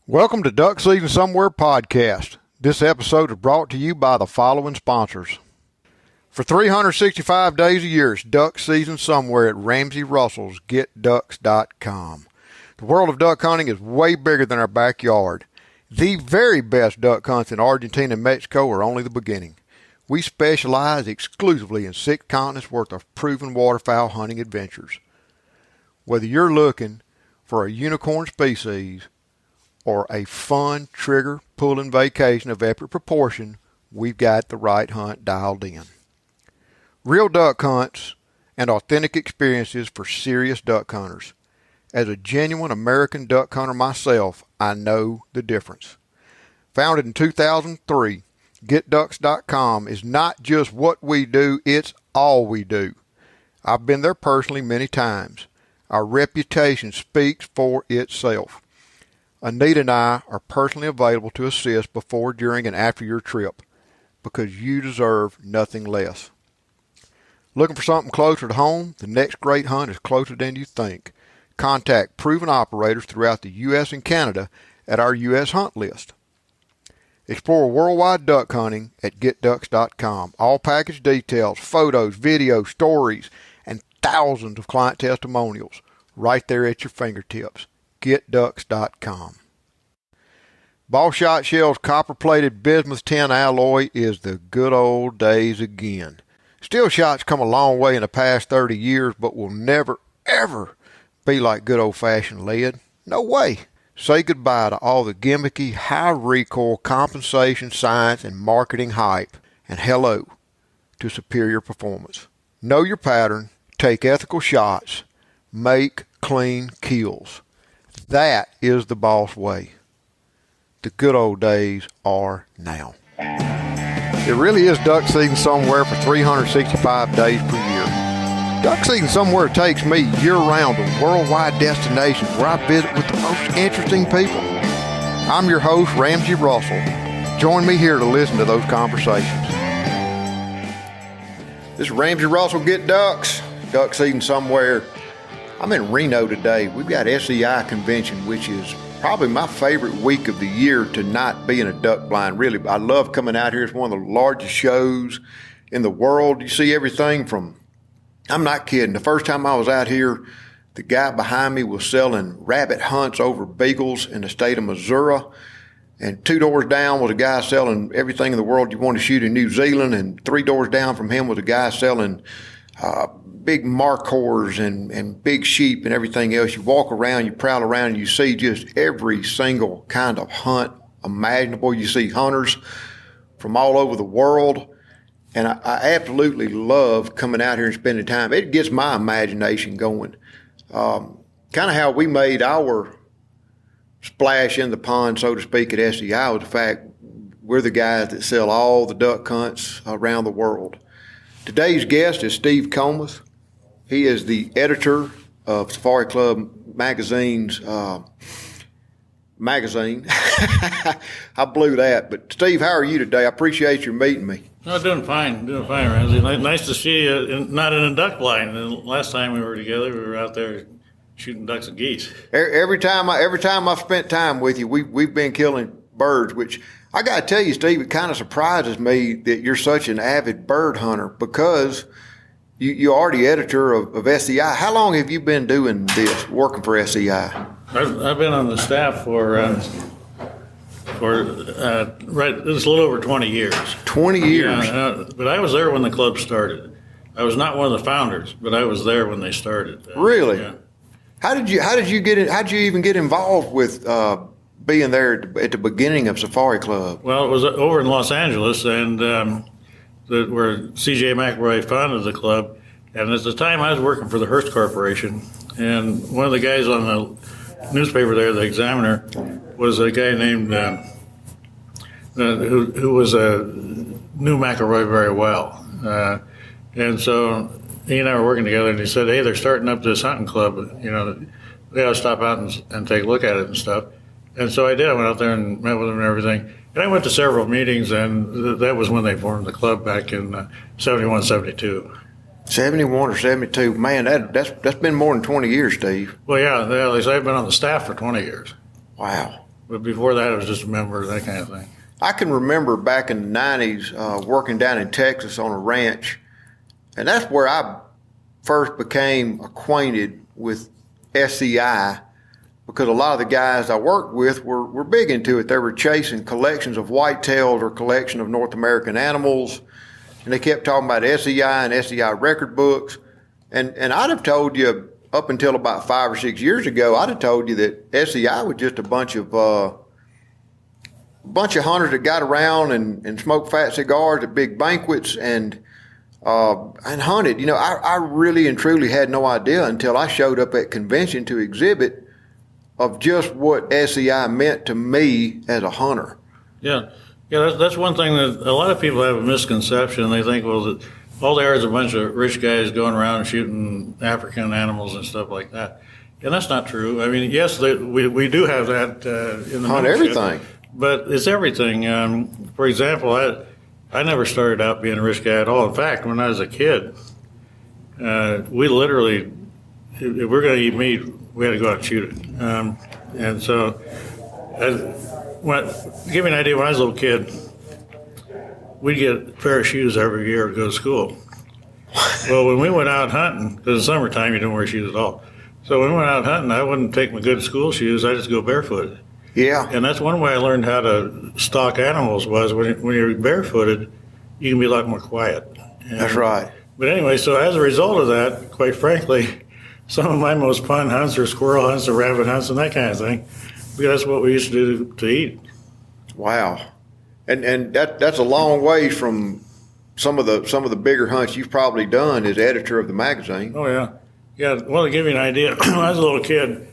Welcome to Duck Season Somewhere podcast. This episode is brought to you by the following sponsors. For 365 days a year, it's duck season somewhere at Ramsey Russell's GetDucks.com. The world of duck hunting is way bigger than our backyard. The very best duck hunts in Argentina and Mexico are only the beginning. We specialize exclusively in 6 continents worth of proven waterfowl hunting adventures. Whether you're looking for a unicorn species or a fun trigger pulling vacation of epic proportion, we've got the right hunt dialed in. Real duck hunts and authentic experiences for serious duck hunters. As a genuine American duck hunter myself, I know the difference. Founded in 2003, GetDucks.com is not just what we do, it's all we do. I've been there personally many times. Our reputation speaks for itself. Anita and I are personally available to assist before, during, and after your trip because you deserve nothing less. Looking for something closer to home? The next great hunt is closer than you think. Contact proven operators throughout the U.S. and Canada at our U.S. hunt list. Explore worldwide duck hunting at GetDucks.com. All package details, photos, videos, stories, and thousands of client testimonials right there at your fingertips. GetDucks.com. Ball Shot Shell's copper-plated bismuth tin alloy is the good old days again. Steel shots come a long way in the past 30 years, but will never, ever be like good old-fashioned lead. No way. Say goodbye to all the gimmicky, high-recoil compensation science and marketing hype, and hello to superior performance. Know your pattern, take ethical shots, make clean kills. That is the boss way. The good old days are now. It really is duck season somewhere for 365 days per year. Duck season somewhere takes me year-round to worldwide destinations where I visit with the most interesting people. I'm your host, Ramsey Russell. Join me here to listen to those conversations. This is Ramsey Russell, Get Ducks. Duck season somewhere. I'm in Reno today. We've got SEI convention, which is probably my favorite week of the year to not be in a duck blind. Really, I love coming out here. It's one of the largest shows in the world. You see everything from, I'm not kidding, the first time I was out here, the guy behind me was selling rabbit hunts over beagles in the state of Missouri. And 2 doors down was a guy selling everything in the world you want to shoot in New Zealand. And 3 doors down from him was a guy selling big markhors and big sheep and everything else. You walk around, you prowl around, and you see just every single kind of hunt imaginable. You see hunters from all over the world. And I absolutely love coming out here and spending time. It gets my imagination going. Kind of how we made our splash in the pond, so to speak, at SEI was the fact we're the guys that sell all the duck hunts around the world. Today's guest is Steve Comus. He is the editor of Safari Club magazine's magazine. I blew that. But Steve, how are you today? I appreciate your meeting me. Oh, doing fine, Ramsey. Nice to see you, not in a duck blind. The last time we were together, we were out there shooting ducks and geese. Every time I've spent time with you, we've been killing birds, which I got to tell you, Steve, it kind of surprises me that you're such an avid bird hunter because you're already editor of SEI. How long have you been doing this, working for SEI? I've been on the staff for it's a little over 20 years. 20 years? Yeah, but I was there when the club started. I was not one of the founders, but I was there when they started. Really? Yeah. How did you even get involved with being there at the beginning of Safari Club? Well, it was over in Los Angeles, and where C.J. McElroy founded the club. And at the time, I was working for the Hearst Corporation, and one of the guys on the newspaper there, the Examiner, was a guy named who knew McElroy very well, and so he and I were working together. And he said, "Hey, they're starting up this hunting club. You know, they ought to stop out and take a look at it and stuff." And so I did. I went out there and met with them and everything. And I went to several meetings, and that was when they formed the club back in 71, 72. 71 or 72. Man, that's been more than 20 years, Steve. Well, yeah, at least I've been on the staff for 20 years. Wow. But before that, I was just a member, that kind of thing. I can remember back in the 90s working down in Texas on a ranch, and that's where I first became acquainted with SCI, because a lot of the guys I worked with were big into it. They were chasing collections of whitetails or collection of North American animals, and they kept talking about SCI and SCI record books. And I'd have told you up until about 5 or 6 years ago, I'd have told you that SCI was just a bunch of hunters that got around and smoked fat cigars at big banquets and hunted. You know, I really and truly had no idea until I showed up at convention to exhibit of just what SCI meant to me as a hunter. Yeah, that's one thing that a lot of people have a misconception. They think, well, that all they are is a bunch of rich guys going around shooting African animals and stuff like that. And that's not true. I mean, yes, we do have that in the Hunt membership, everything. but it's everything. For example, I never started out being a rich guy at all. In fact, when I was a kid, we literally, if we're going to eat meat, we had to go out and shoot it. And so, to give you an idea, when I was a little kid, we'd get a pair of shoes every year to go to school. Well, when we went out hunting, because in summertime you don't wear shoes at all. So when we went out hunting, I wouldn't take my good school shoes. I just go barefooted. Yeah. And that's one way I learned how to stalk animals was when you're barefooted, you can be a lot more quiet. That's right. But anyway, so as a result of that, quite frankly, some of my most fun hunts are squirrel hunts or rabbit hunts and that kind of thing, because that's what we used to do to eat. Wow. And that's a long ways from some of the bigger hunts you've probably done as editor of the magazine. Oh, yeah. Yeah, well, to give you an idea, when I was a little kid,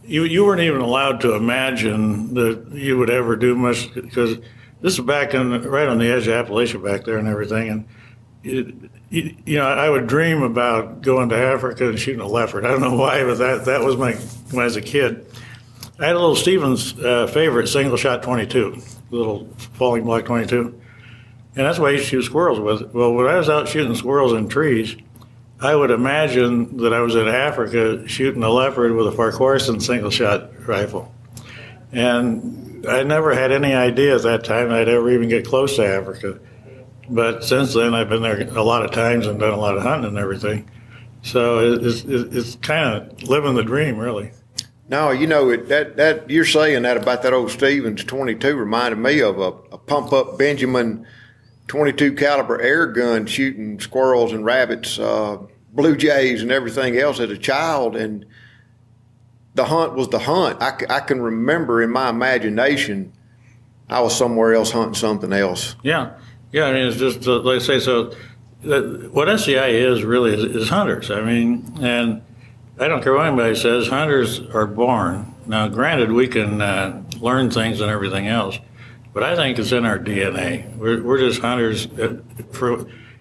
you weren't even allowed to imagine that you would ever do much, because this is back right on the edge of Appalachia back there and everything, and I would dream about going to Africa and shooting a leopard. I don't know why, but that was when I was a kid. I had a little Stevens favorite single shot 22, little falling block 22, and that's what I used to shoot squirrels with. Well, when I was out shooting squirrels in trees, I would imagine that I was in Africa shooting a leopard with a Farquharson single shot rifle, and I never had any idea at that time I'd ever even get close to Africa. But since then, I've been there a lot of times and done a lot of hunting and everything. So it's kind of living the dream, really. No, that you're saying that about that old Stevens 22 reminded me of a pump up Benjamin 22 caliber air gun shooting squirrels and rabbits, blue jays and everything else as a child. And the hunt was the hunt. I can remember in my imagination, I was somewhere else hunting something else. Yeah. Yeah, I mean, it's just, like I say, so what SCI is really is hunters. I mean, and I don't care what anybody says, hunters are born. Now, granted, we can learn things and everything else, but I think it's in our DNA. We're just hunters.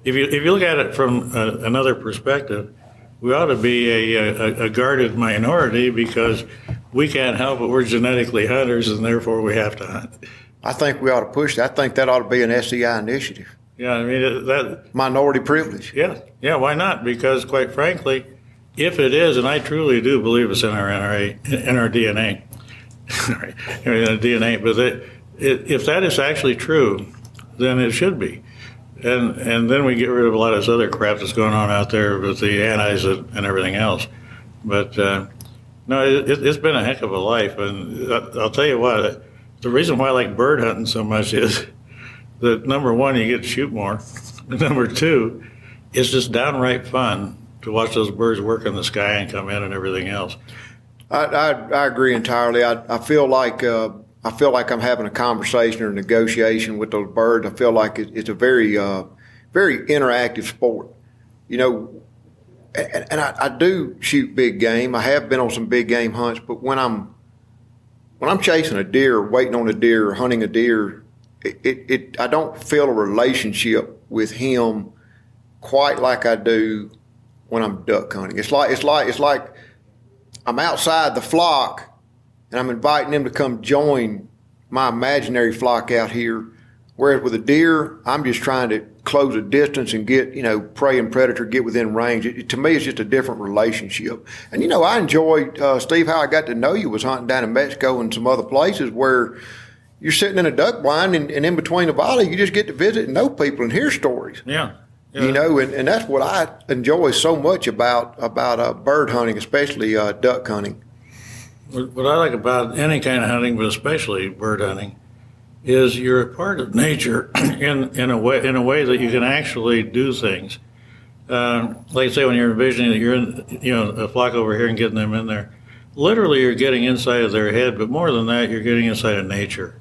If you look at it from another perspective, we ought to be a guarded minority because we can't help it. We're genetically hunters, and therefore we have to hunt. I think we ought to push that. I think that ought to be an SCI initiative. Yeah, I mean, that minority privilege. Yeah, why not? Because quite frankly, if it is, and I truly do believe it's in our DNA, DNA, but if that is actually true, then it should be. And then we get rid of a lot of this other crap that's going on out there with the antis and everything else. But no, it's been a heck of a life. And I'll tell you what, the reason why I like bird hunting so much is that, number one, you get to shoot more. Number two, it's just downright fun to watch those birds work in the sky and come in and everything else. I agree entirely. I feel like I'm having a conversation or negotiation with those birds. I feel like it's a very very interactive sport. And I do shoot big game. I have been on some big game hunts, but when I'm chasing a deer, waiting on a deer, hunting a deer, I don't feel a relationship with him quite like I do when I'm duck hunting. It's like I'm outside the flock and I'm inviting them to come join my imaginary flock out here. Whereas with a deer, I'm just trying to close a distance and get, prey and predator get within range. To me, it's just a different relationship. And, I enjoyed, Steve, how I got to know you was hunting down in Mexico and some other places where you're sitting in a duck blind and in between the volley, you just get to visit and know people and hear stories. Yeah. And that's what I enjoy so much about bird hunting, especially duck hunting. What I like about any kind of hunting, but especially bird hunting, is you're a part of nature in a way that you can actually do things. Like say when you're envisioning that you're in a flock over here and getting them in there, literally you're getting inside of their head, but more than that, you're getting inside of nature.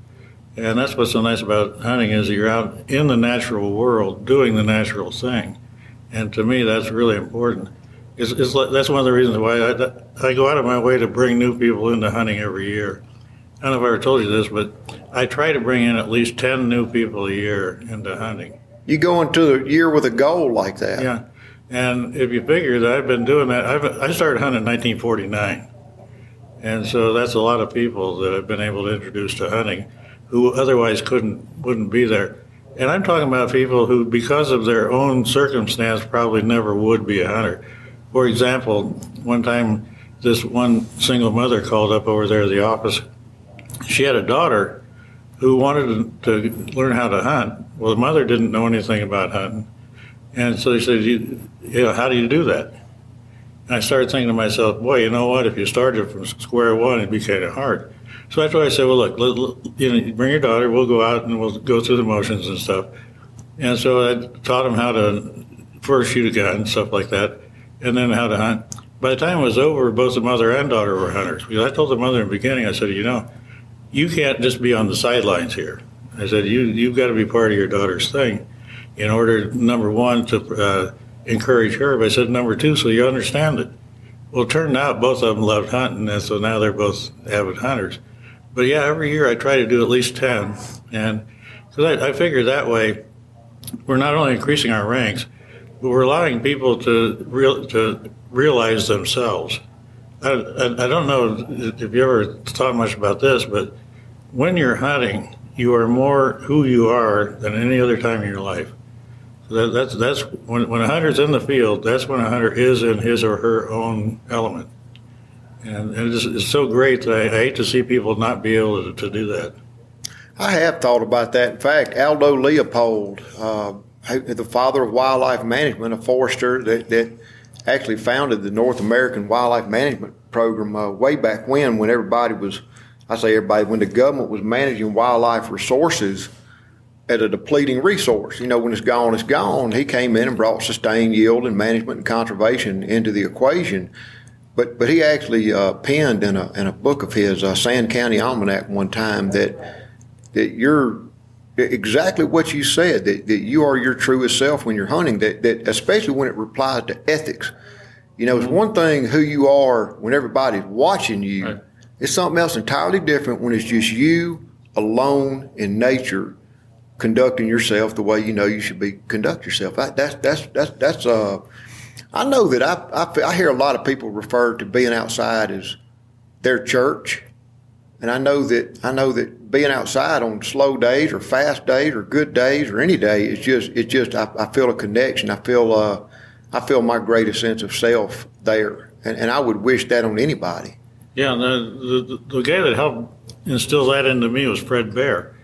And that's what's so nice about hunting is that you're out in the natural world doing the natural thing. And to me, that's really important. That's one of the reasons why I go out of my way to bring new people into hunting every year. I don't know if I ever told you this, but I try to bring in at least 10 new people a year into hunting. You go into the year with a goal like that. Yeah. And if you figure that I've been doing that, I started hunting in 1949. And so that's a lot of people that I've been able to introduce to hunting who otherwise wouldn't be there. And I'm talking about people who, because of their own circumstance, probably never would be a hunter. For example, one time this one single mother called up over there at the office. She had a daughter who wanted to learn how to hunt. Well, the mother didn't know anything about hunting. And so she said, how do you do that? And I started thinking to myself, boy, you know what? If you started from square one, it'd be kind of hard. So after I said, well, look, bring your daughter. We'll go out and we'll go through the motions and stuff. And so I taught them how to first shoot a gun and stuff like that, and then how to hunt. By the time it was over, both the mother and daughter were hunters. Because I told the mother in the beginning, I said, you can't just be on the sidelines here. I said, you've got to be part of your daughter's thing in order, number one, to encourage her. But I said, number two, so you understand it. Well, it turned out both of them loved hunting, and so now they're both avid hunters. But yeah, every year I try to do at least 10. And because I figure that way, we're not only increasing our ranks, but we're allowing people to realize themselves. I don't know if you ever thought much about this, but when you're hunting, you are more who you are than any other time in your life. So that's when a hunter's in the field, that's when a hunter is in his or her own element. And it's so great that I hate to see people not be able to do that. I have thought about that. In fact, Aldo Leopold, the father of wildlife management, a forester that actually founded the North American Wildlife Management Program way back when everybody was, when the government was managing wildlife resources at a depleting resource. When it's gone, it's gone. He came in and brought sustained yield and management and conservation into the equation. But he actually penned in a book of his, Sand County Almanac, one time that you're exactly what you said, that you are your truest self when you're hunting, that especially when it applies to ethics. It's one thing who you are when everybody's watching you. Right. It's something else entirely different when it's just you alone in nature conducting yourself the way you should conduct yourself. That's I know that I hear a lot of people refer to being outside as their church, and I know that being outside on slow days or fast days or good days or any day is just I feel a connection. I feel my greatest sense of self there, and I would wish that on anybody. Yeah, the guy that helped instill that into me was Fred Bear.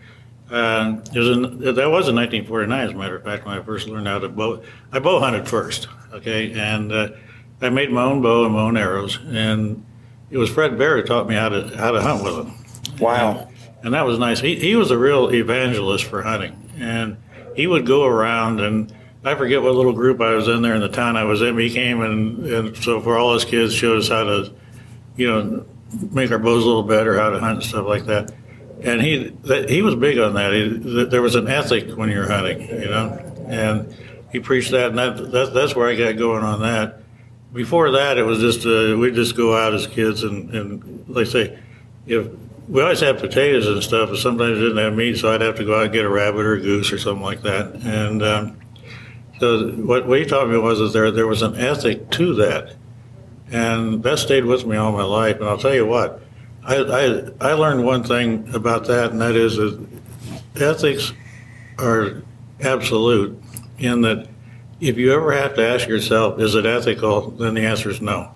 That was in 1949, as a matter of fact, when I first learned how to bow. I bow hunted first, okay, and I made my own bow and my own arrows, and it was Fred Bear who taught me how to hunt with them. Wow. And that was nice. He was a real evangelist for hunting, and he would go around, and I forget what little group I was in there in the town I was in, but he came and so for all his kids showed us how to, make our bows a little better, how to hunt and stuff like that. And he was big on that. There was an ethic when you're hunting, and he preached that, and that's where I got going on that. Before that, it was just we'd just go out as kids and like I say, if we always had potatoes and stuff, but sometimes we didn't have meat, so I'd have to go out and get a rabbit or a goose or something like that. And so what he taught me was that there was an ethic to that, and that stayed with me all my life. And I'll tell you what. I learned one thing about that, and that is that ethics are absolute, in that if you ever have to ask yourself, is it ethical, then the answer is no.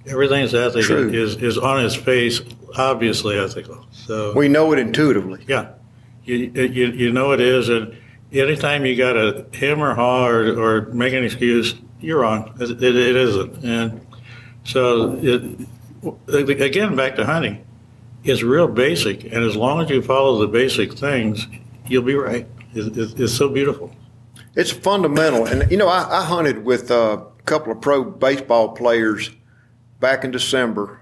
Everything that's ethical is on its face obviously ethical. So we know it intuitively. Yeah, you know it is, and anytime you got to hem or haw or make an excuse, you're wrong. It isn't, and so again, back to hunting, it's real basic, and as long as you follow the basic things, you'll be right. It's so beautiful. It's fundamental, and I hunted with a couple of pro baseball players back in December,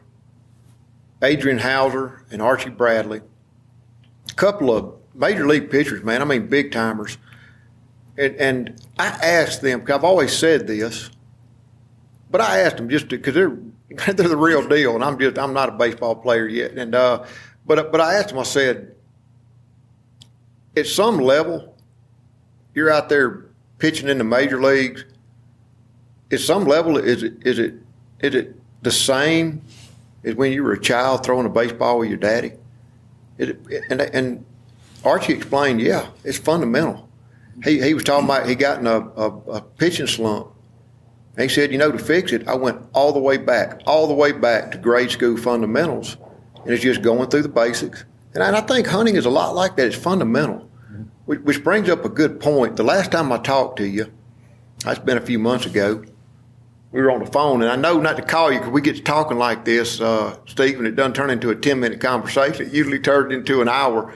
Adrian Hauser and Archie Bradley, a couple of major league pitchers, man. I mean, big timers. And I asked them, because I've always said this, but I asked them just because they're the real deal, and I'm not a baseball player yet. And but I asked them, I said, at some level, you're out there pitching in the major leagues. At some level, is it the same as when you were a child throwing a baseball with your daddy? And Archie explained, yeah, it's fundamental. He was talking about he got in a pitching slump. And he said, to fix it, I went all the way back to grade school fundamentals, and it's just going through the basics. And I think hunting is a lot like that. It's fundamental, which brings up a good point. The last time I talked to you, it's been a few months ago, we were on the phone, and I know not to call you because we get to talking like this, Steve, and it doesn't turn into a 10-minute conversation. It usually turns into an hour.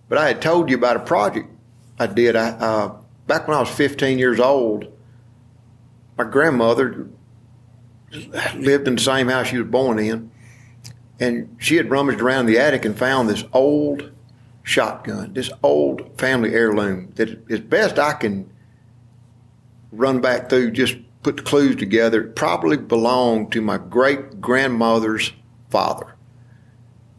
But I had told you about a project I did. Back when I was 15 years old, my grandmother lived in the same house she was born in, and she had rummaged around the attic and found this old shotgun, this old family heirloom that, as best I can run back through, just put the clues together, it probably belonged to my great-grandmother's father.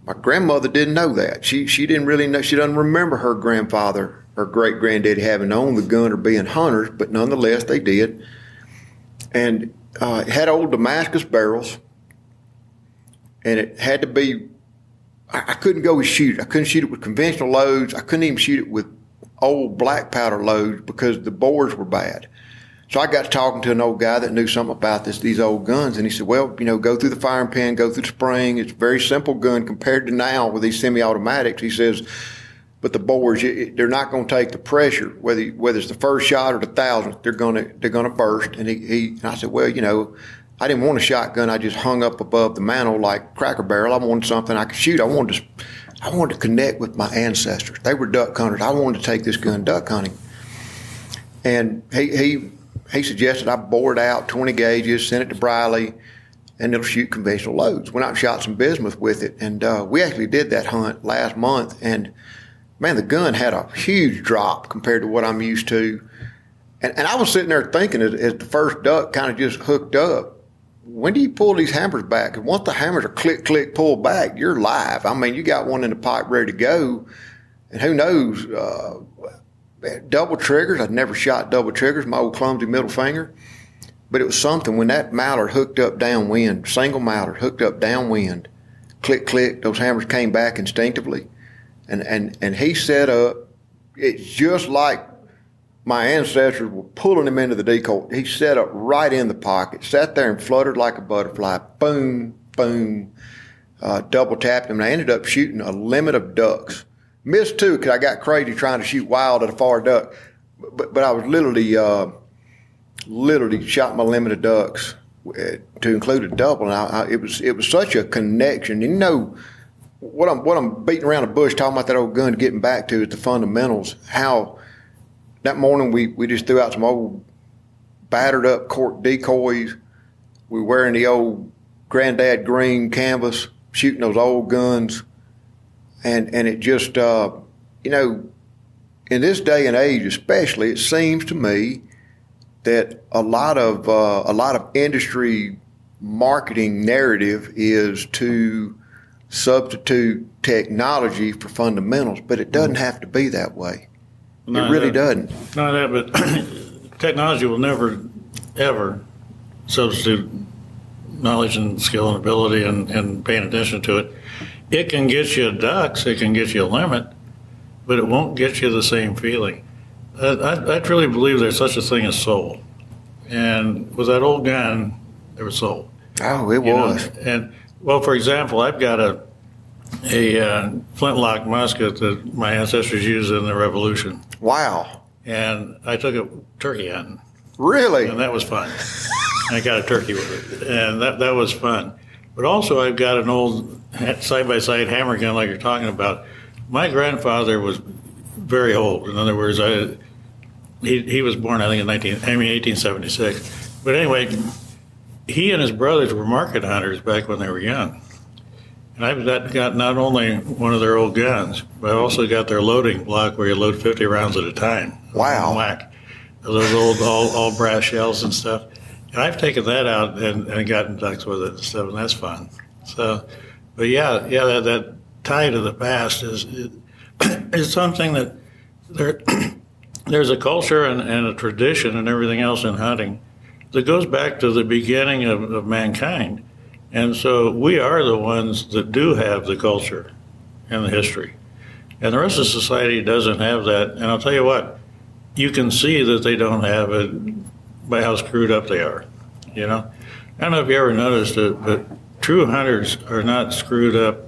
My grandmother didn't know that. She didn't really know. She doesn't remember her grandfather or great-granddaddy having owned the gun or being hunters, but nonetheless, they did. And it had old Damascus barrels, and it had to be, I couldn't go and shoot it. I couldn't shoot it with conventional loads. I couldn't even shoot it with old black powder loads because the bores were bad. So I got to talking to an old guy that knew something about these old guns, and he said, well, go through the firing pin, go through the spring. It's a very simple gun compared to now with these semi-automatics. He says, but the bores, they're not going to take the pressure, whether it's the first shot or the 1,000th, they're going to burst. And and I said, well, I didn't want a shotgun. I just hung up above the mantle like Cracker Barrel. I wanted something I could shoot. I wanted to connect with my ancestors. They were duck hunters. I wanted to take this gun duck hunting. And he suggested I bore it out 20 gauges, send it to Briley, and it'll shoot conventional loads. Went out and shot some bismuth with it, and we actually did that hunt last month. And man, the gun had a huge drop compared to what I'm used to. And I was sitting there thinking, as the first duck kind of just hooked up, when do you pull these hammers back? And once the hammers are click, click, pull back, you're live. I mean, you got one in the pipe ready to go, and who knows? Double triggers. I'd never shot double triggers, my old clumsy middle finger. But it was something when that mallard hooked up downwind, single mallard hooked up downwind, click, click, those hammers came back instinctively. And he set up, it's just like my ancestors were pulling him into the decoy. He set up right in the pocket, sat there and fluttered like a butterfly, boom, boom, double tapped him. And I ended up shooting a limit of ducks. Missed two because I got crazy trying to shoot wild at a far duck. But I was literally shot my limit of ducks to include a double. And it was such a connection. What I'm beating around the bush talking about that old gun getting back to is the fundamentals. How that morning we just threw out some old battered up cork decoys. We were wearing the old granddad green canvas, shooting those old guns. And it just, in this day and age especially, it seems to me that a lot of industry marketing narrative is to substitute technology for fundamentals, but it doesn't have to be that way. It really doesn't. Not that, but technology will never, ever substitute knowledge and skill and ability and paying attention to it. It can get you ducks, it can get you a limit, but it won't get you the same feeling. I truly believe there's such a thing as soul. And with that old gun, there was soul. Oh, it was. And, well, for example, I've got a flintlock musket that my ancestors used in the Revolution. Wow. And I took it turkey hunting. Really? And that was fun. I got a turkey with it. And that was fun. But also, I've got an old side-by-side hammer gun like you're talking about. My grandfather was very old. In other words, he was born, I think, in 1876. But anyway, he and his brothers were market hunters back when they were young. And I've got not only one of their old guns, but I also got their loading block where you load 50 rounds at a time. Wow. Whack. Those old all brass shells and stuff. And I've taken that out and gotten ducks with it and stuff, and that's fun. So, but yeah, that tie to the past is something that there's a culture and a tradition and everything else in hunting that goes back to the beginning of mankind. And so we are the ones that do have the culture and the history. And the rest of society doesn't have that. And I'll tell you what, you can see that they don't have it by how screwed up they are. You know? I don't know if you ever noticed it, but true hunters are not screwed up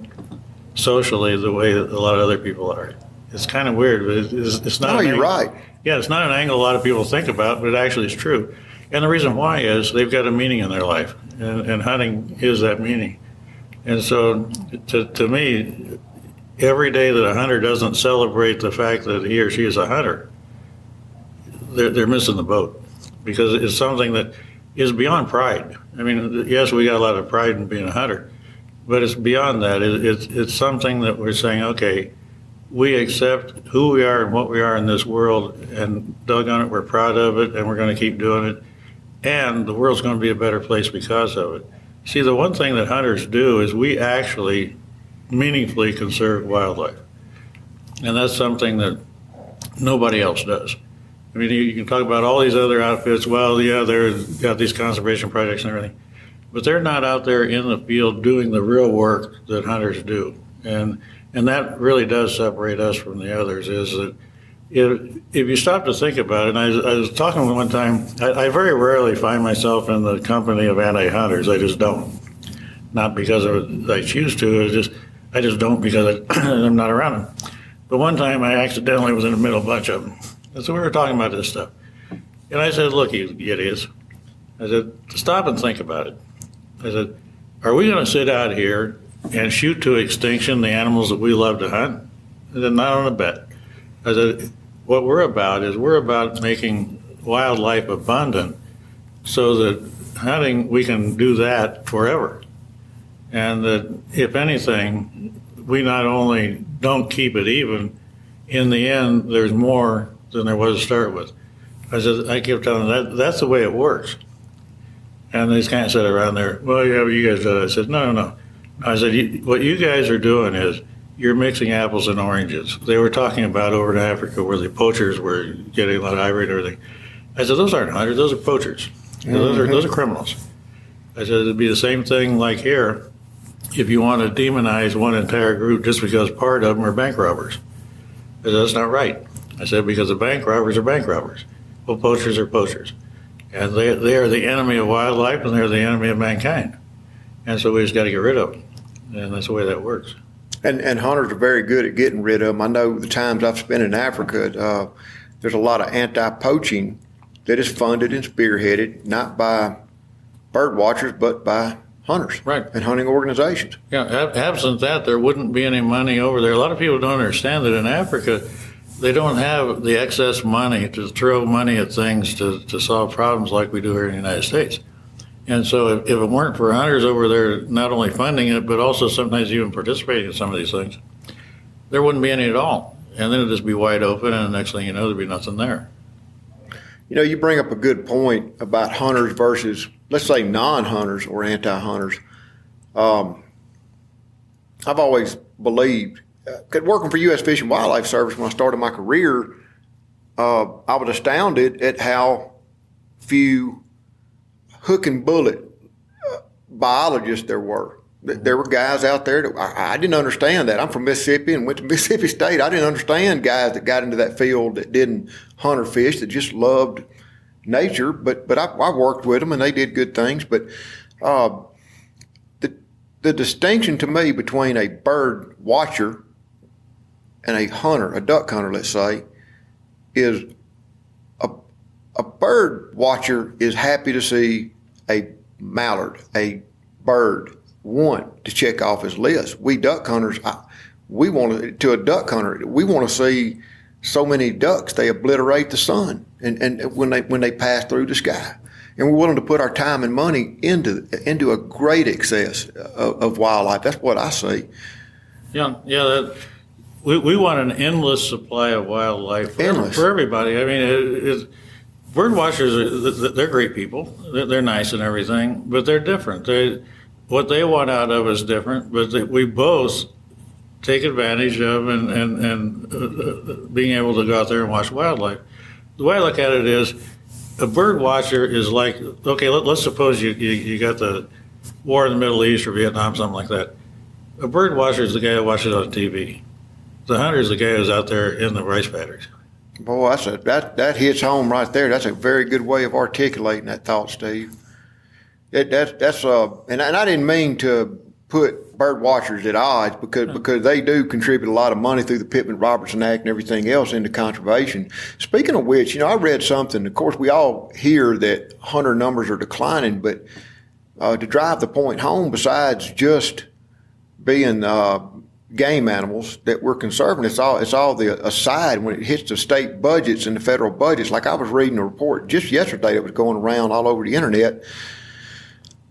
socially the way that a lot of other people are. It's kind of weird, but it's not. Oh, you're right. Yeah, it's not an angle a lot of people think about, but it actually is true. And the reason why is they've got a meaning in their life, and hunting is that meaning. And so, to me, every day that a hunter doesn't celebrate the fact that he or she is a hunter, they're missing the boat, because it's something that is beyond pride. I mean, yes, we got a lot of pride in being a hunter, but it's beyond that. It's something that we're saying, okay, we accept who we are and what we are in this world, and doggone it, we're proud of it, and we're going to keep doing it. And the world's going to be a better place because of it. See, the one thing that hunters do is we actually meaningfully conserve wildlife. And that's something that nobody else does. I mean, you can talk about all these other outfits. Well, yeah, they've got these conservation projects and everything. But they're not out there in the field doing the real work that hunters do. And that really does separate us from the others, is that if you stop to think about it, and I was talking one time, I very rarely find myself in the company of anti-hunters. I just don't. Not because I choose to, I just don't, because I'm not around them. But one time I accidentally was in the middle of a bunch of them. And so we were talking about this stuff. And I said, look, you idiots. I said, stop and think about it. I said, are we going to sit out here and shoot to extinction the animals that we love to hunt? I said, not on a bet. I said, what we're about making wildlife abundant so that hunting, we can do that forever. And that, if anything, we not only don't keep it even, in the end, there's more than there was to start with. I kept telling them that's the way it works. And they just kind of sat around there, well, yeah, but you guys do it. I said, no. I said, what you guys are doing is you're mixing apples and oranges. They were talking about over in Africa where the poachers were getting a lot of ivory and everything. I said, those aren't hunters, those are poachers. You know, those are criminals. I said, it'd be the same thing like here if you want to demonize one entire group just because part of them are bank robbers. I said, that's not right. I said, because the bank robbers are bank robbers. Well, poachers are poachers. And they are the enemy of wildlife, and they're the enemy of mankind. And so we just got to get rid of them. And that's the way that works. And hunters are very good at getting rid of them. I know the times I've spent in Africa, there's a lot of anti-poaching that is funded and spearheaded, not by bird watchers, but by hunters, right, and hunting organizations. Yeah, absent that, there wouldn't be any money over there. A lot of people don't understand that in Africa, they don't have the excess money to throw money at things to solve problems like we do here in the United States. And so if it weren't for hunters over there not only funding it, but also sometimes even participating in some of these things, there wouldn't be any at all. And then it'd just be wide open, and the next thing you know, there'd be nothing there. You know, you bring up a good point about hunters versus, let's say, non-hunters or anti-hunters. I've always believed, working for U.S. Fish and Wildlife Service when I started my career, I was astounded at how few hook and bullet biologists there were. There were guys out there that I didn't understand that. I'm from Mississippi and went to Mississippi State. I didn't understand guys that got into that field that didn't hunt or fish, that just loved nature. But I worked with them and they did good things. But the distinction to me between a bird watcher and a hunter, a duck hunter, let's say, is a bird watcher is happy to see a mallard, a bird, one to check off his list. We duck hunters, we want to a duck hunter, we want to see so many ducks they obliterate the sun and when they pass through the sky. And we're willing to put our time and money into a great excess of wildlife. That's what I see. Yeah. We want an endless supply of wildlife for everybody. I mean, bird watchers, they're great people. They're nice and everything, but they're different. What they want out of is different, but we both take advantage of and being able to go out there and watch wildlife. The way I look at it is, a bird watcher is like, okay, let's suppose you got the war in the Middle East or Vietnam, something like that. A bird watcher is the guy who watches on TV. The hunter is the guy who's out there in the rice paddies. Boy, that hits home right there. That's a very good way of articulating that thought, Steve. And I didn't mean to put bird watchers at odds because they do contribute a lot of money through the Pittman-Robertson Act and everything else into conservation. Speaking of which, I read something. Of course, we all hear that hunter numbers are declining, but to drive the point home, besides just being game animals that we're conserving, it's all the aside when it hits the state budgets and the federal budgets. Like I was reading a report just yesterday that was going around all over the internet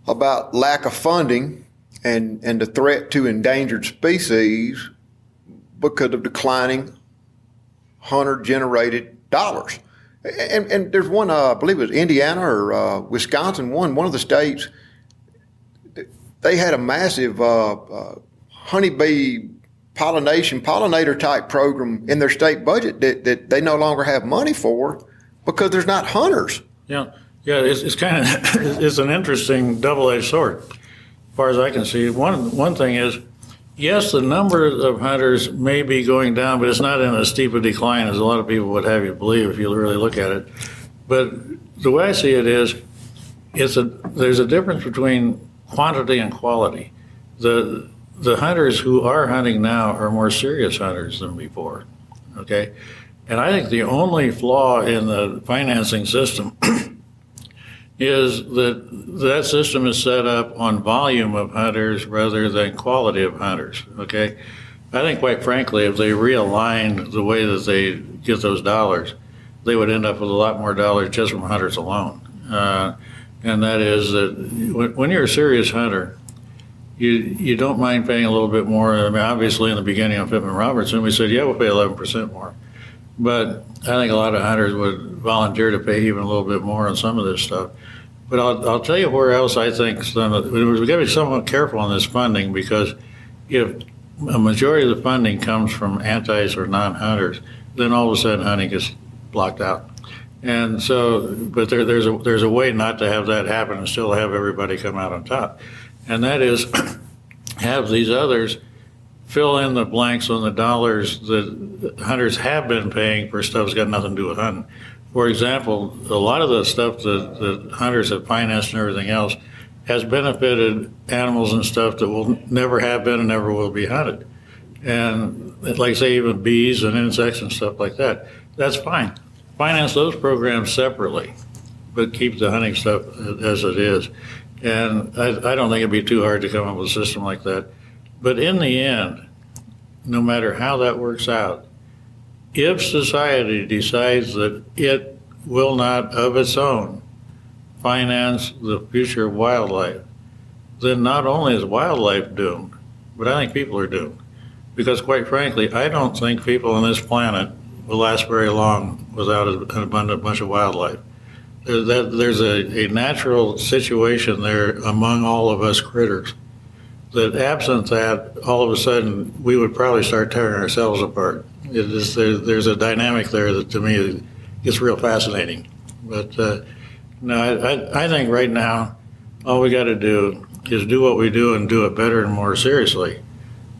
about lack of funding and the threat to endangered species because of declining hunter-generated dollars. And there's one, I believe it was Indiana or Wisconsin, one of the states, they had a massive honeybee pollinator type program in their state budget that they no longer have money for because there's not hunters. Yeah, it's kind of it's an interesting double-edged sword, as far as I can see. One thing is, yes, the number of hunters may be going down, but it's not in as steep a decline as a lot of people would have you believe if you really look at it. But the way I see it is, there's a difference between quantity and quality. The hunters who are hunting now are more serious hunters than before, okay? And I think the only flaw in the financing system is that system is set up on volume of hunters rather than quality of hunters, okay? I think, quite frankly, if they realigned the way that they get those dollars, they would end up with a lot more dollars just from hunters alone. And that is that when you're a serious hunter, you don't mind paying a little bit more. I mean, obviously, in the beginning of Pittman-Robertson, we said, yeah, we'll pay 11% more. But I think a lot of hunters would volunteer to pay even a little bit more on some of this stuff. But I'll tell you where else I think we've got to be somewhat careful on this funding, because if a majority of the funding comes from antis or non-hunters, then all of a sudden hunting gets blocked out. And so, but there's a way not to have that happen and still have everybody come out on top. And that is have these others fill in the blanks on the dollars that hunters have been paying for stuff that's got nothing to do with hunting. For example, a lot of the stuff that hunters have financed and everything else has benefited animals and stuff that will never have been and never will be hunted. And like say even bees and insects and stuff like that, that's fine. Finance those programs separately, but keep the hunting stuff as it is. And I don't think it'd be too hard to come up with a system like that. But in the end, no matter how that works out, if society decides that it will not of its own finance the future of wildlife, then not only is wildlife doomed, but I think people are doomed. Because quite frankly, I don't think people on this planet will last very long without an abundant bunch of wildlife. There's a natural situation there among all of us critters that absent that, all of a sudden, we would probably start tearing ourselves apart. There's a dynamic there that to me is real fascinating. But no, I think right now, all we got to do is do what we do and do it better and more seriously,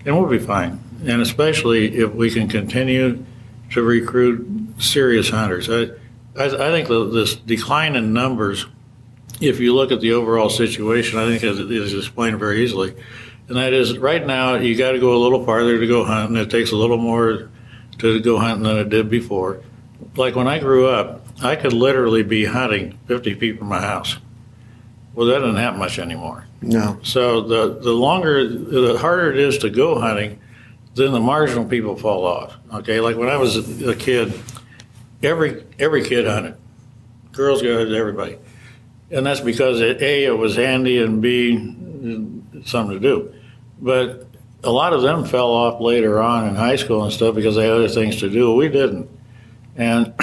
and we'll be fine. And especially if we can continue to recruit serious hunters. I think this decline in numbers, if you look at the overall situation, I think it is explained very easily. And that is, right now, you got to go a little farther to go hunting. It takes a little more to go hunting than it did before. Like when I grew up, I could literally be hunting 50 feet from my house. Well, that doesn't happen much anymore. No. So the harder it is to go hunting, then the marginal people fall off. Okay, like when I was a kid, every kid hunted. Girls go hunted, everybody. And that's because A, it was handy, and B, something to do. But a lot of them fell off later on in high school and stuff because they had other things to do. We didn't. And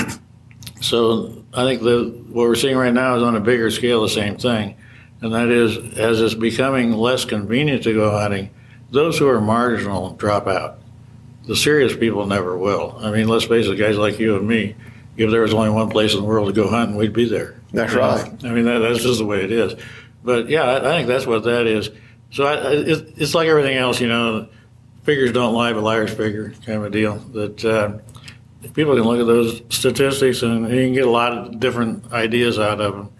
so I think what we're seeing right now is on a bigger scale the same thing. And that is, as it's becoming less convenient to go hunting, those who are marginal drop out. The serious people never will. I mean, let's face it, guys like you and me, if there was only one place in the world to go hunting, we'd be there. That's right. I mean, that's just the way it is. But yeah, I think that's what that is. So it's like everything else, figures don't lie, but liars figure kind of a deal. That people can look at those statistics and you can get a lot of different ideas out of them.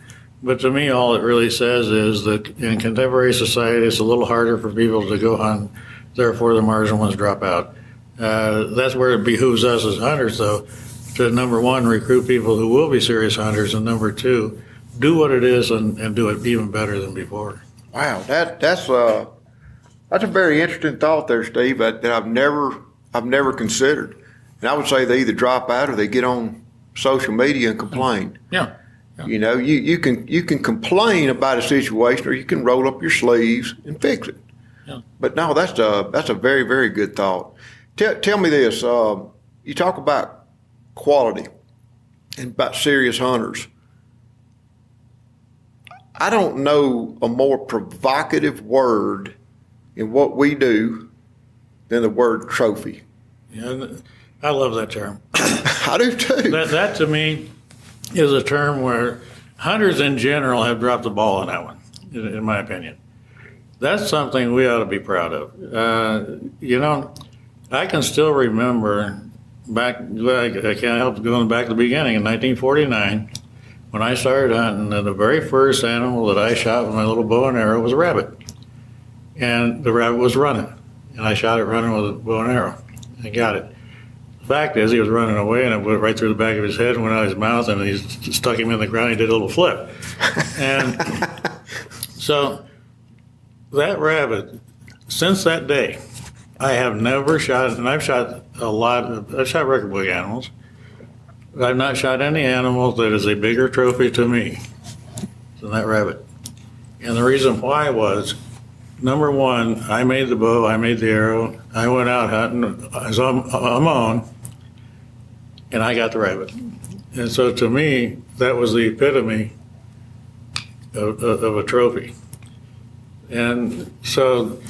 But to me, all it really says is that in contemporary society, it's a little harder for people to go hunt. Therefore, the marginal ones drop out. That's where it behooves us as hunters, though, to number one, recruit people who will be serious hunters, and number two, do what it is and do it even better than before. Wow, that's a very interesting thought there, Steve. That I've never considered. And I would say they either drop out or they get on social media and complain. Yeah. You can complain about a situation, or you can roll up your sleeves and fix it. Yeah. But no, that's a very, very good thought. Tell me this: you talk about quality and about serious hunters. I don't know a more provocative word in what we do than the word trophy. Yeah, I love that term. I do too. That to me is a term where hunters in general have dropped the ball on that one, in my opinion. That's something we ought to be proud of. I can still remember I can't help going back to the beginning, in 1949, when I started hunting, and the very first animal that I shot with my little bow and arrow was a rabbit. And the rabbit was running, and I shot it running with a bow and arrow. I got it. The fact is, he was running away, and I went right through the back of his head and went out his mouth, and he stuck him in the ground. He did a little flip. And so that rabbit, since that day, I have never shot, and I've shot record book animals. I've not shot any animal that is a bigger trophy to me than that rabbit. And the reason why was, number one, I made the bow, I made the arrow, I went out hunting as on my own, and I got the rabbit. And so to me, that was the epitome of a trophy. And so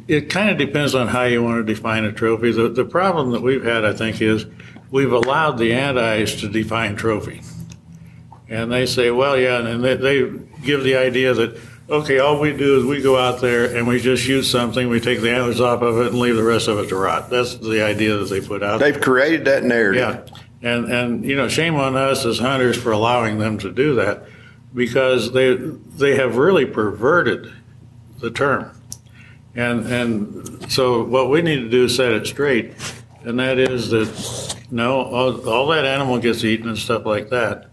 it kind of depends on how you want to define a trophy. The problem that we've had, I think, is we've allowed the antis to define trophy. And they say, well, yeah, and they give the idea that, okay, all we do is we go out there and we just shoot something, we take the antlers off of it and leave the rest of it to rot. That's the idea that they put out there. They've created that narrative. Yeah, and shame on us as hunters for allowing them to do that, because they have really perverted the term. And so what we need to do is set it straight, and that is that, no, all that animal gets eaten and stuff like that.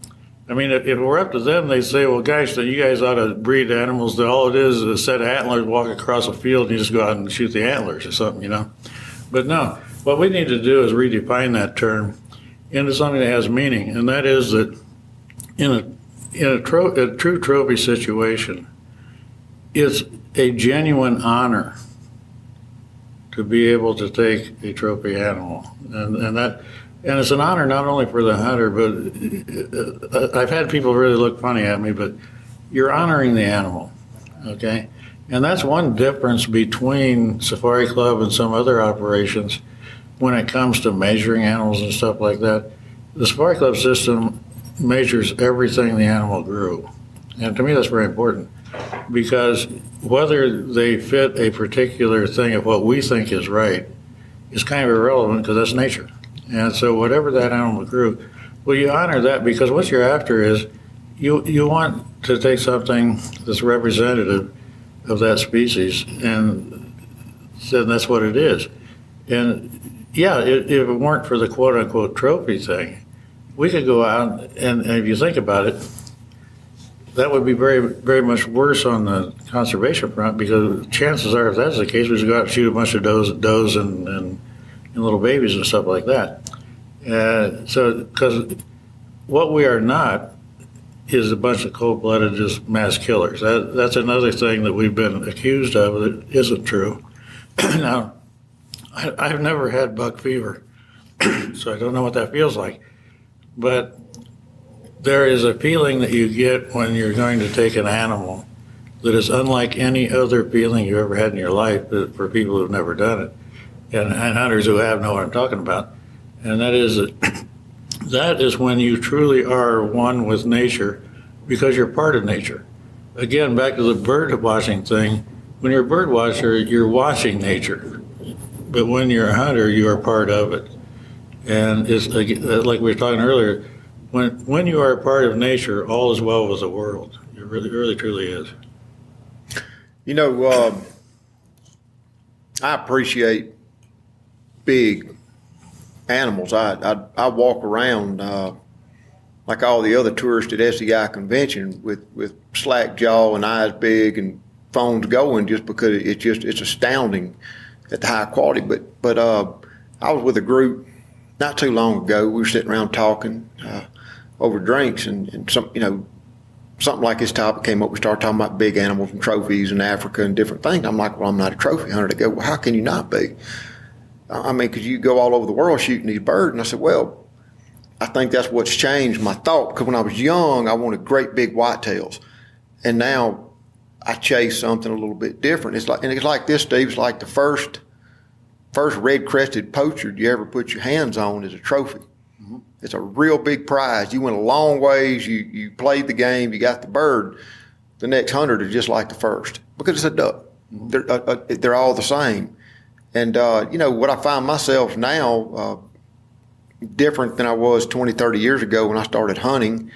I mean, if it were up to them, they'd say, well, guys, then you guys ought to breed animals that all it is a set of antlers, walk across a field, and you just go out and shoot the antlers or something, But no, what we need to do is redefine that term into something that has meaning, and that is that in a true trophy situation, it's a genuine honor to be able to take a trophy animal, and it's an honor not only for the hunter, but I've had people really look funny at me, but you're honoring the animal, okay? And that's one difference between Safari Club and some other operations when it comes to measuring animals and stuff like that. The Safari Club system measures everything the animal grew, and to me that's very important. because whether they fit a particular thing of what we think is right is kind of irrelevant because that's nature. And so whatever that animal grew, well, you honor that because what you're after is you want to take something that's representative of that species, and so that's what it is. And yeah, if it weren't for the quote-unquote trophy thing, we could go out and if you think about it, that would be very, very much worse on the conservation front because chances are, if that's the case, we should go out and shoot a bunch of does and little babies and stuff like that. So, because what we are not is a bunch of cold-blooded, just mass killers. That's another thing that we've been accused of that isn't true. Now, I've never had buck fever, so I don't know what that feels like. But there is a feeling that you get when you're going to take an animal that is unlike any other feeling you ever had in your life for people who've never done it. And hunters who have know what I'm talking about. And that is when you truly are one with nature because you're part of nature. Again, back to the bird watching thing, when you're a bird watcher, you're watching nature. But when you're a hunter, you are part of it. And it's like we were talking earlier, when you are a part of nature, all is well with the world. It really, really, truly is. You know, I appreciate big animals. I walk around like all the other tourists at SEI convention with slack jaw and eyes big and phones going just because it's astounding at the high quality. But I was with a group not too long ago. We were sitting around talking over drinks and something like this topic came up. We started talking about big animals and trophies in Africa and different things. I'm like, well, I'm not a trophy hunter. They go, well, how can you not be? I mean, because you go all over the world shooting these birds. And I said, well, I think that's what's changed my thought. Because when I was young, I wanted great big whitetails. And now I chase something a little bit different. It's like this, Steve. It's like the first red-crested poacher you ever put your hands on is a trophy. Mm-hmm. It's a real big prize. You went a long ways. You played the game. You got the bird. The next 100 are just like the first because it's a duck. Mm-hmm. They're all the same. And, what I find myself now different than I was 20, 30 years ago when I started hunting,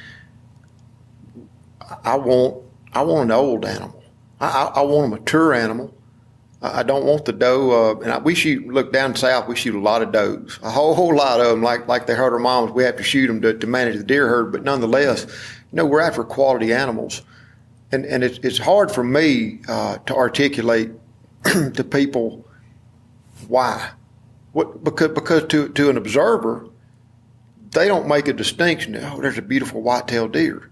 I want an old animal. I want a mature animal. I don't want the doe. Look down south, we shoot a lot of does, a whole lot of them, like they hurt our moms. We have to shoot them to manage the deer herd. But nonetheless, we're after quality animals. And it's hard for me to articulate to people why. Because to an observer, they don't make a distinction. Oh, there's a beautiful white-tailed deer.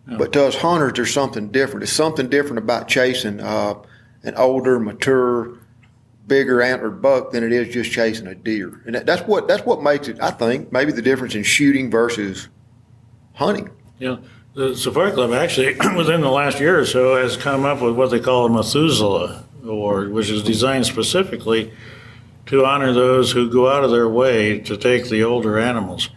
No. But to us hunters, there's something different. There's something different about chasing an older, mature, bigger antlered buck than it is just chasing a deer. And that's what makes it, I think, maybe the difference in shooting versus hunting. Yeah. The Safari Club actually, within the last year or so, has come up with what they call a Methuselah Award, which is designed specifically to honor those who go out of their way to take the older animals,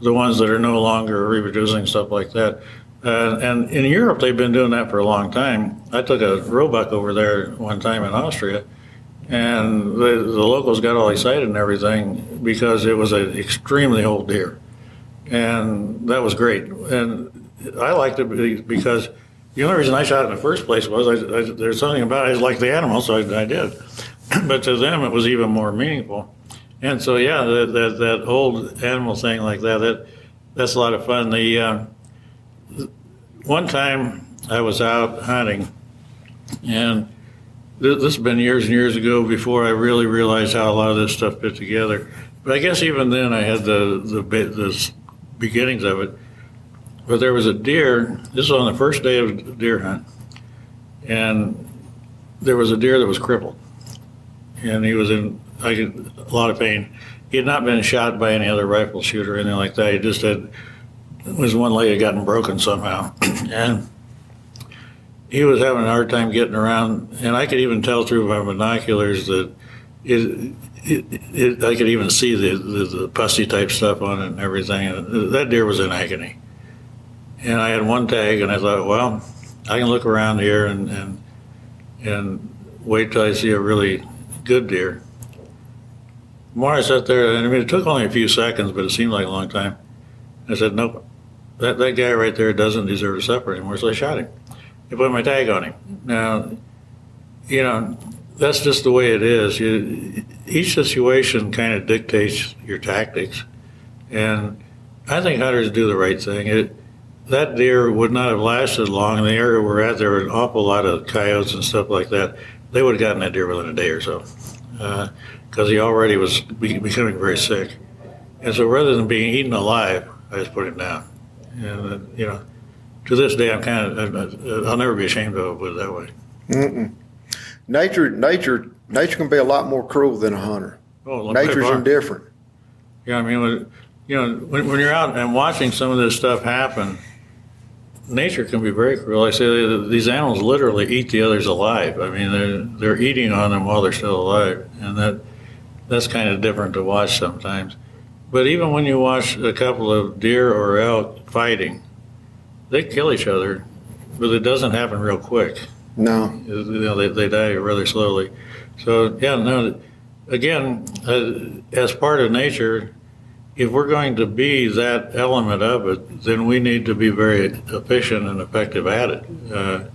the ones that are no longer reproducing, stuff like that. And in Europe, they've been doing that for a long time. I took a roebuck over there one time in Austria, and the locals got all excited and everything because it was an extremely old deer. And that was great. And I liked it because the only reason I shot it in the first place was there's something about it. I liked the animal, so I did. But to them, it was even more meaningful. And so, yeah, that old animal thing like that's a lot of fun. One time I was out hunting, and this has been years and years ago before I really realized how a lot of this stuff fit together. But I guess even then I had the beginnings of it. But there was a deer, this was on the first day of the deer hunt, and there was a deer that was crippled. And he was in a lot of pain. He had not been shot by any other rifle shooter or anything like that. He just his one leg had gotten broken somehow. And he was having a hard time getting around. And I could even tell through my binoculars that I could even see the pussy type stuff on it and everything. And that deer was in agony. And I had one tag, and I thought, well, I can look around here and wait till I see a really good deer. The more I sat there, and I mean, it took only a few seconds, but it seemed like a long time. I said, nope, that guy right there doesn't deserve to suffer anymore, so I shot him. I put my tag on him. Now, that's just the way it is. Each situation kind of dictates your tactics. And I think hunters do the right thing. That deer would not have lasted long. In the area we're at, there were an awful lot of coyotes and stuff like that. They would have gotten that deer within a day or so because he already was becoming very sick. And so rather than being eaten alive, I just put him down. And, to this day, I'll never be ashamed of it, put it that way. Mm-mm. Nature can be a lot more cruel than a hunter. Oh, Nature's indifferent. Yeah, I mean, when you're out and watching some of this stuff happen, nature can be very cruel. I say these animals literally eat the others alive. I mean, they're eating on them while they're still alive, and that's kind of different to watch sometimes. But even when you watch a couple of deer or elk fighting, they kill each other, but it doesn't happen real quick. No. They die rather slowly. So, again, as part of nature, if we're going to be that element of it, then we need to be very efficient and effective at it. And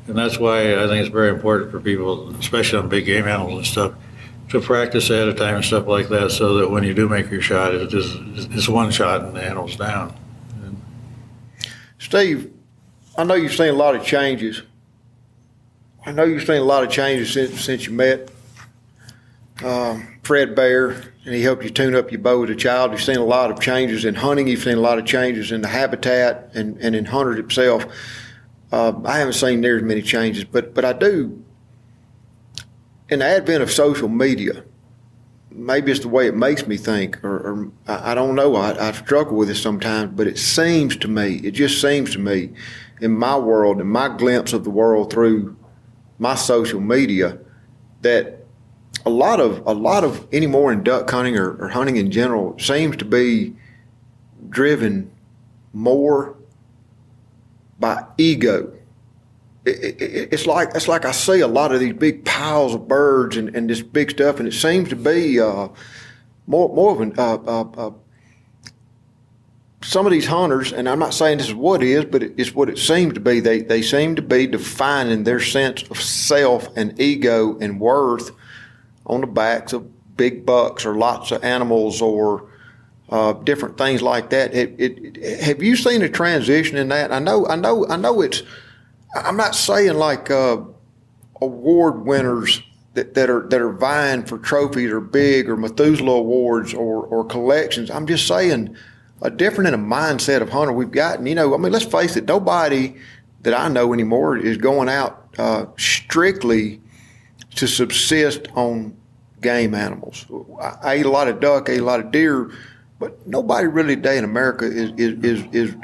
that's why I think it's very important for people, especially on big game animals and stuff, to practice ahead of time and stuff like that so that when you do make your shot, it's one shot and the animal's down. Steve, I know you've seen a lot of changes. Since you met Fred Bear, and he helped you tune up your bow as a child. You've seen a lot of changes in hunting. You've seen a lot of changes in the habitat and in hunting itself. I haven't seen near as many changes, but I do. In the advent of social media, maybe it's the way it makes me think, or I don't know. I struggle with it sometimes, but it just seems to me, in my world, in my glimpse of the world through my social media, that a lot of anymore in duck hunting or hunting in general seems to be driven more by ego. It's like I see a lot of these big piles of birds and this big stuff, and it seems to be more of an some of these hunters, and I'm not saying this is what it is, but it's what it seems to be. They seem to be defining their sense of self and ego and worth on the backs of big bucks or lots of animals or different things like that. Have you seen a transition in that? I know it's. I'm not saying like award winners that are vying for trophies or big or Methuselah awards or collections. I'm just saying a different in a mindset of hunter we've gotten. Let's face it, nobody that I know anymore is going out strictly to subsist on game animals. I eat a lot of duck, I eat a lot of deer, but nobody really today in America is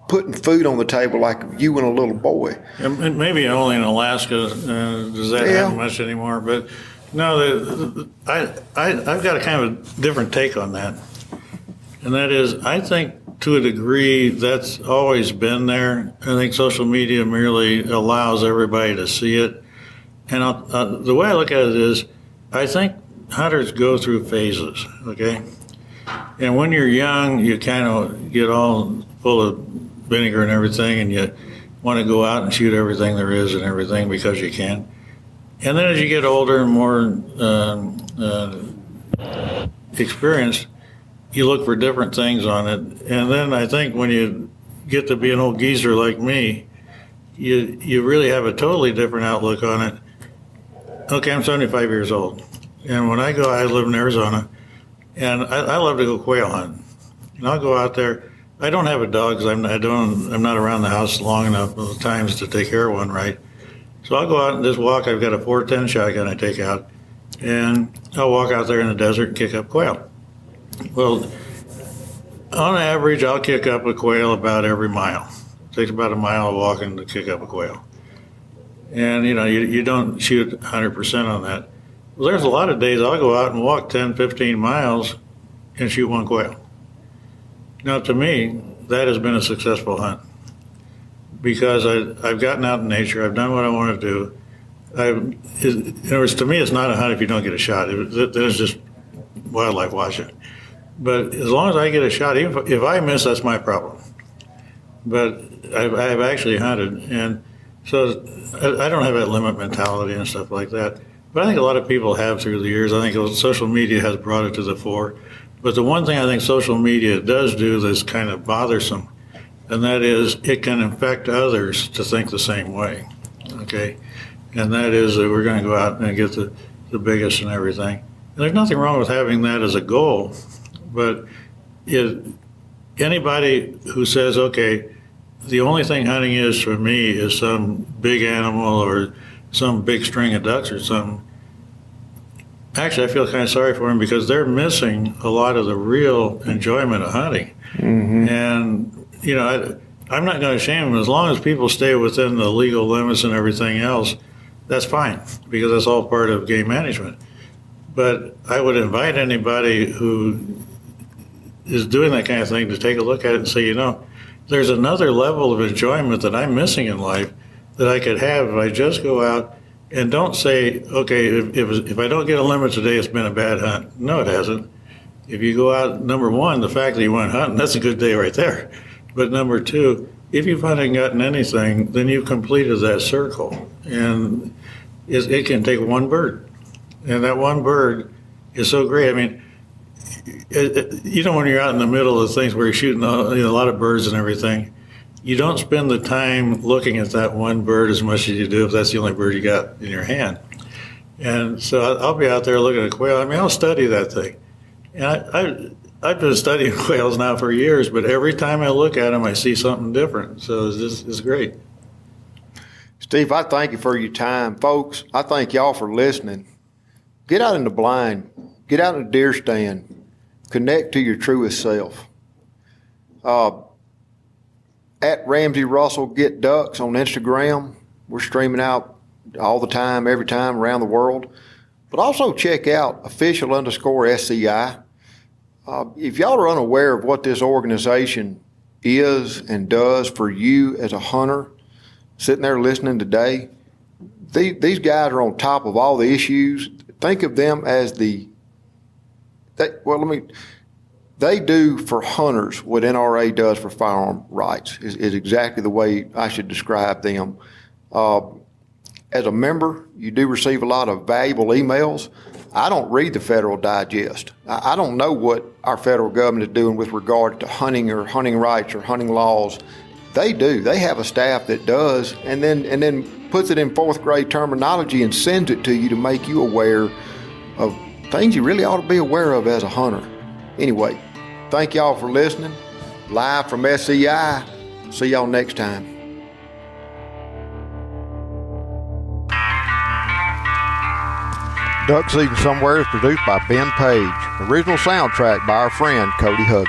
putting food on the table like you and a little boy. And maybe only in Alaska does that happen much anymore. But no, I've got a kind of a different take on that. And that is, I think to a degree that's always been there. I think social media merely allows everybody to see it. And the way I look at it is, I think hunters go through phases, okay? And when you're young, you kind of get all full of vinegar and everything, and you want to go out and shoot everything there is and everything because you can. And then as you get older and more experienced, you look for different things on it. And then I think when you get to be an old geezer like me, you really have a totally different outlook on it. Okay, I'm 75 years old. And when I go, I live in Arizona, and I love to go quail hunting. And I'll go out there. I don't have a dog because I'm not around the house long enough at times to take care of one right. So I'll go out and just walk. I've got a 410 shotgun I take out, and I'll walk out there in the desert and kick up quail. Well, on average, I'll kick up a quail about every mile. It takes about a mile of walking to kick up a quail. And, you don't shoot 100% on that. Well, there's a lot of days I'll go out and walk 10, 15 miles and shoot one quail. Now, to me, that has been a successful hunt. because I've gotten out in nature. I've done what I want to do. In other words, to me, it's not a hunt if you don't get a shot. Then it's just wildlife watching. But as long as I get a shot, even if I miss, that's my problem. But I've actually hunted, and so I don't have that limit mentality and stuff like that. But I think a lot of people have through the years. I think social media has brought it to the fore. But the one thing I think social media does do that's kind of bothersome, and that is it can infect others to think the same way, okay? And that is that we're going to go out and get the biggest and everything. And there's nothing wrong with having that as a goal, but anybody who says, okay, the only thing hunting is for me is some big animal or some big string of ducks or something, actually I feel kind of sorry for them because they're missing a lot of the real enjoyment of hunting. Mm-hmm. And, you know, I'm not going to shame them. As long as people stay within the legal limits and everything else, that's fine, because that's all part of game management. But I would invite anybody who is doing that kind of thing to take a look at it and say, you know, there's another level of enjoyment that I'm missing in life that I could have if I just go out and don't say, okay, if I don't get a limit today, it's been a bad hunt. No, it hasn't. If you go out, number one, the fact that you went hunting, that's a good day right there. But number two, if you've hunted and gotten anything, then you've completed that circle. And it can take one bird. And that one bird is so great. I mean, you know, when you're out in the middle of things where you're shooting a lot of birds and everything, you don't spend the time looking at that one bird as much as you do if that's the only bird you got in your hand. And so I'll be out there looking at quail. I mean, I'll study that thing. And I've been studying quails now for years, but every time I look at them, I see something different. So it's great. Steve, I thank you for your time. Folks, I thank y'all for listening. Get out in the blind. Get out in the deer stand. Connect to your truest self. At Ramsey Russell Get Ducks on Instagram. We're streaming out all the time, every time around the world. But also check out official_SCI. If y'all are unaware of what this organization is and does for you as a hunter, sitting there listening today, these guys are on top of all the issues. Think of them as they do for hunters what NRA does for firearm rights, is exactly the way I should describe them. As a member, you do receive a lot of valuable emails. I don't read the Federal Digest. I don't know what our federal government is doing with regard to hunting or hunting rights or hunting laws. They do. They have a staff that does, and then puts it in fourth grade terminology and sends it to you to make you aware of things you really ought to be aware of as a hunter. Anyway, thank y'all for listening. Live from SCI. See y'all next time. Duck Season Somewhere is produced by Ben Page. Original soundtrack by our friend Cody Huggins.